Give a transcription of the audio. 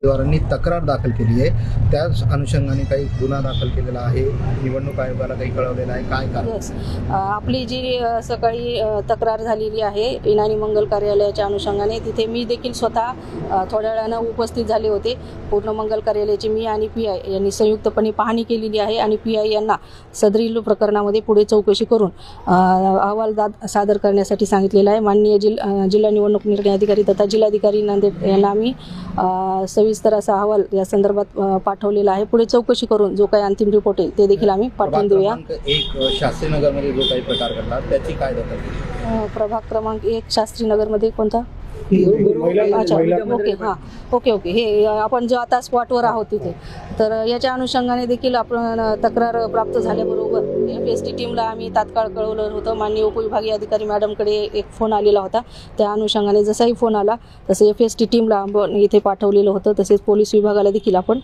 उमेदवारांनी तक्रार दाखल केली आहे, त्याच अनुषंगाने काही गुन्हा दाखल केलेला आहे, निवडणूक आयोगाला काही कळवलेलं आहे, काय कारण? आपली जी सकाळी तक्रार झालेली आहे इनानी मंगल कार्यालयाच्या अनुषंगाने, तिथे मी देखील स्वतः थोड्या वेळानं उपस्थित झाले होते. पूर्ण मंगल कार्यालयाची मी आणि PI यांनी संयुक्तपणे पाहणी केलेली आहे आणि PI यांना सदरील प्रकरणामध्ये पुढे चौकशी करून अहवाल सादर करण्यासाठी सांगितलेलं आहे. माननीय जिल्हा निवडणूक निर्णय अधिकारी तथा जिल्हाधिकारी नांदेड यांना आम्ही सविस्तर असा अहवाल या संदर्भात पाठवलेला आहे. पुढे चौकशी करून जो काही अंतिम रिपोर्ट येईल ते देखील आम्ही पाठवून देऊया. एक शास्त्रीनगरमध्ये जो काही प्रकार घडला त्याची काय दखल घेतली? प्रभाग क्रमांक 1 शास्त्रीनगरमध्ये कोणता? अच्छा, ओके. हे आपण जो आता स्पॉटवर आहोत तिथे, तर याच्या अनुषंगाने देखील आपण तक्रार प्राप्त झाल्याबरोबर FST टीमला आम्ही तात्काळ कळवलं होतं. माननीय उपविभागीय अधिकारी मॅडमकडे एक फोन आलेला होता. त्या अनुषंगाने जसाही फोन आला तसं FST टीमला आपण इथे पाठवलेलं होतं. तसेच पोलीस विभागाला देखील आपण